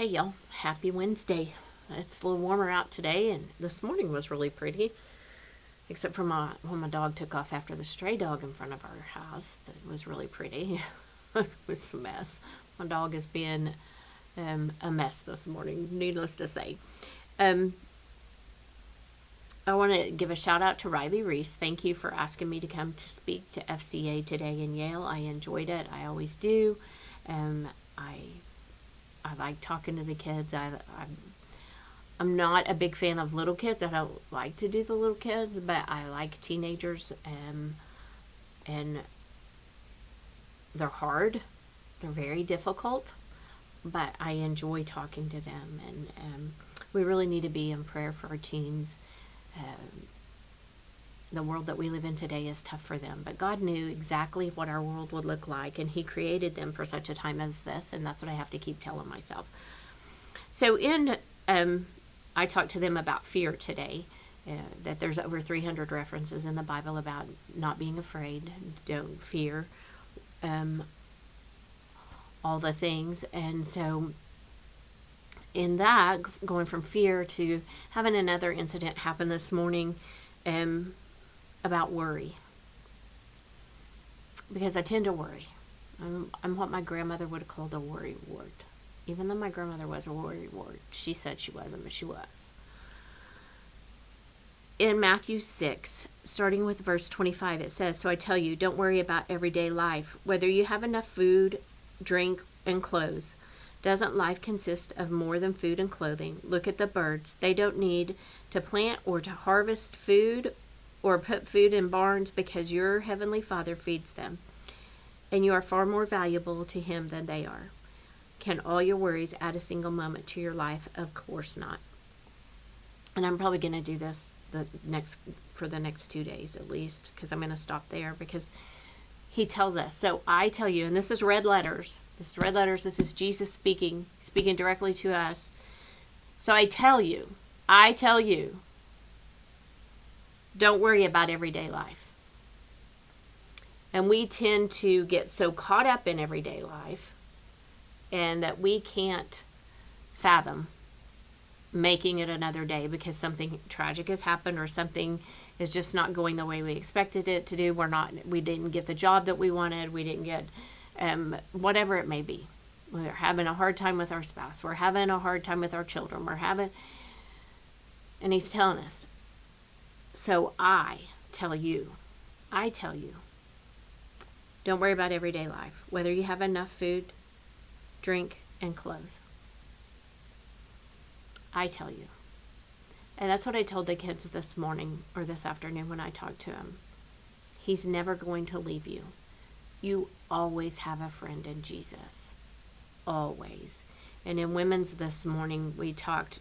Hey y'all, happy Wednesday. It's a little warmer out today, and this morning was really pretty. Except for when my dog took off after the stray dog in front of our house. It was really pretty. It was a mess. My dog has been a mess this morning, needless to say. Um, I want to give a shout out to Riley Reese. Thank you for asking me to come to speak to FCA today in Yale. I enjoyed it. I always do. I like talking to the kids. I'm not a big fan of little kids. I don't like to do the little kids, but I like teenagers, and they're hard. They're very difficult, but I enjoy talking to them, and we really need to be in prayer for our teens. The world that we live in today is tough for them, but God knew exactly what our world would look like, and He created them for such a time as this, and that's what I have to keep telling myself. So I talked to them about fear today, that there's over 300 references in the Bible about not being afraid, don't fear, all the things, and so in that, going from fear to having another incident happen this morning, about worry, because I tend to worry. I'm what my grandmother would have called a worry wart. Even though my grandmother was a worry wart, she said she wasn't, but she was. In Matthew 6, starting with verse 25, it says, "So I tell you, don't worry about everyday life, whether you have enough food, drink, and clothes. Doesn't life consist of more than food and clothing? Look at the birds. They don't need to plant or to harvest food or put food in barns because your heavenly Father feeds them. And you are far more valuable to Him than they are. Can all your worries add a single moment to your life? Of course not." And I'm probably going to do this for the next 2 days at least, because I'm going to stop there, because He tells us. So I tell you, and this is red letters. This is red letters. This is Jesus speaking directly to us. So I tell you, don't worry about everyday life. And we tend to get so caught up in everyday life, and that we can't fathom making it another day because something tragic has happened, or something is just not going the way we expected it to do. We didn't get the job that we wanted. We didn't get whatever it may be. We're having a hard time with our spouse. We're having a hard time with our children. And He's telling us. So I tell you, don't worry about everyday life, whether you have enough food, drink, and clothes. I tell you. And that's what I told the kids this morning or this afternoon when I talked to them. He's never going to leave you. You always have a friend in Jesus. Always. And in women's this morning, we talked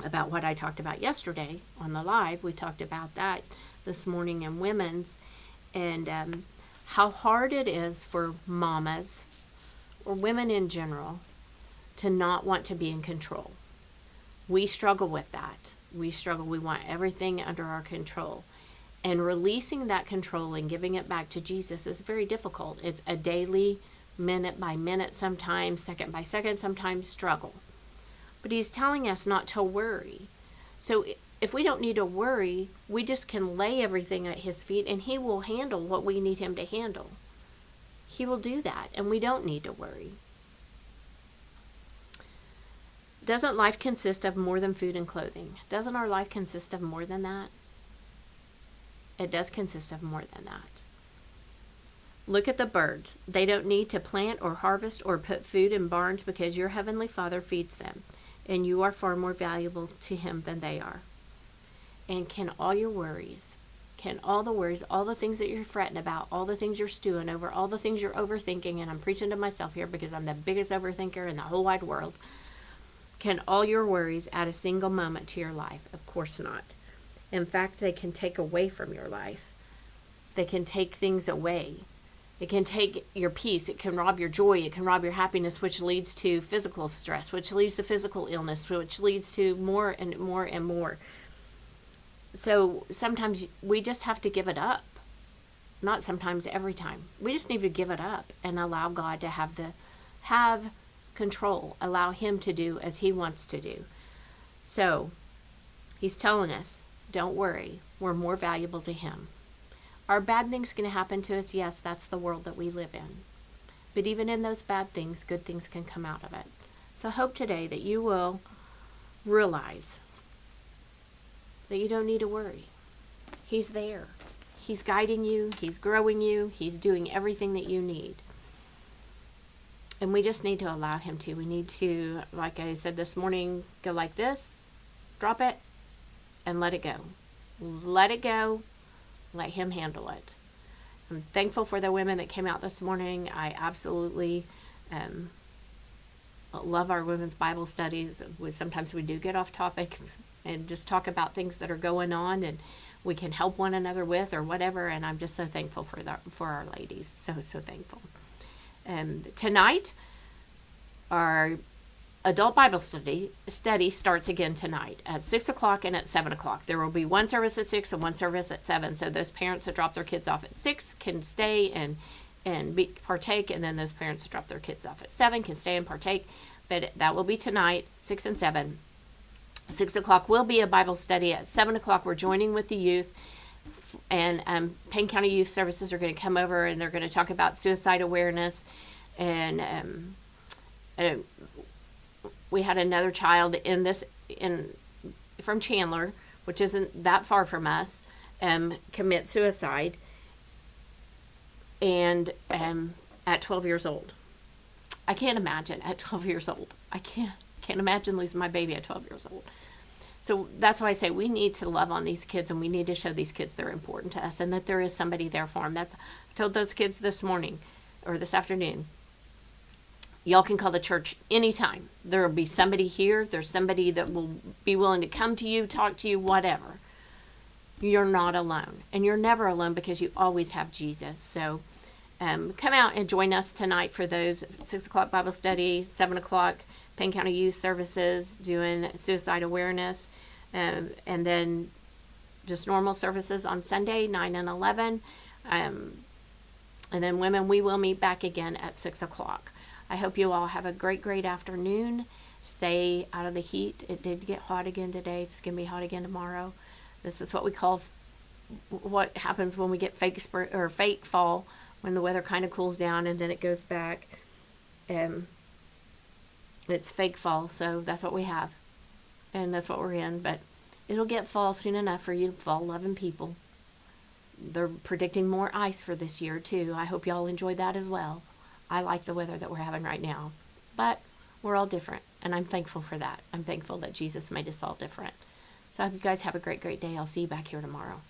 about what I talked about yesterday on the live. We talked about that this morning in women's, and how hard it is for mamas or women in general to not want to be in control. We struggle with that. We want everything under our control. And releasing that control and giving it back to Jesus is very difficult. It's a daily, minute by minute, sometimes second by second, sometimes struggle. But He's telling us not to worry. So if we don't need to worry, we just can lay everything at His feet, and He will handle what we need Him to handle. He will do that, and we don't need to worry. Doesn't life consist of more than food and clothing? Doesn't our life consist of more than that? It does consist of more than that. Look at the birds. They don't need to plant or harvest or put food in barns because your heavenly Father feeds them, and you are far more valuable to Him than they are. And can all the worries, all the things that you're fretting about, all the things you're stewing over, all the things you're overthinking, and I'm preaching to myself here because I'm the biggest overthinker in the whole wide world, can all your worries add a single moment to your life? Of course not. In fact, they can take away from your life. They can take things away. It can take your peace. It can rob your joy. It can rob your happiness, which leads to physical stress, which leads to physical illness, which leads to more and more and more. So sometimes we just have to give it up. Not sometimes, every time. We just need to give it up and allow God to have control. Allow him to do as he wants to do. So he's telling us, don't worry. We're more valuable to him. Are bad things going to happen to us? Yes, that's the world that we live in. But even in those bad things, good things can come out of it. So I hope today that you will realize that you don't need to worry. He's there. He's guiding you. He's growing you. He's doing everything that you need. And we just need to allow him to. We need to, like I said this morning, go like this, drop it, and let it go. Let it go. Let him handle it. I'm thankful for the women that came out this morning. I absolutely love our women's Bible studies. Sometimes we do get off topic and just talk about things that are going on and we can help one another with or whatever. And I'm just so thankful for our ladies. So thankful. Tonight, our adult Bible study starts again tonight at 6 o'clock and at 7 o'clock. There will be one service at 6 and one service at 7. So those parents that drop their kids off at 6 can stay and partake. And then those parents that drop their kids off at 7 can stay and partake. But that will be tonight, 6 and 7. 6 o'clock will be a Bible study. At 7 o'clock, we're joining with the youth. And Payne County Youth Services are going to come over and they're going to talk about suicide awareness. And we had another child from Chandler, which isn't that far from us, commit suicide, and at 12 years old. I can't imagine at 12 years old. I can't imagine losing my baby at 12 years old. So that's why I say we need to love on these kids and we need to show these kids they're important to us and that there is somebody there for them. I told those kids this morning or this afternoon, y'all can call the church anytime. There will be somebody here. There's somebody that will be willing to come to you, talk to you, whatever. You're not alone. And you're never alone because you always have Jesus. So come out and join us tonight for those 6 o'clock Bible study, 7 o'clock Payne County Youth Services doing suicide awareness, and then just normal services on Sunday, 9 and 11. And then women, we will meet back again at 6 o'clock. I hope you all have a great, great afternoon. Stay out of the heat. It did get hot again today. It's going to be hot again tomorrow. This is what we call what happens when we get fake spring or fake fall, when the weather kind of cools down and then it goes back. It's fake fall, so that's what we have. And that's what we're in. But it'll get fall soon enough for you fall-loving people. They're predicting more ice for this year, too. I hope y'all enjoy that as well. I like the weather that we're having right now. But we're all different, and I'm thankful for that. I'm thankful that Jesus made us all different. So I hope you guys have a great, great day. I'll see you back here tomorrow.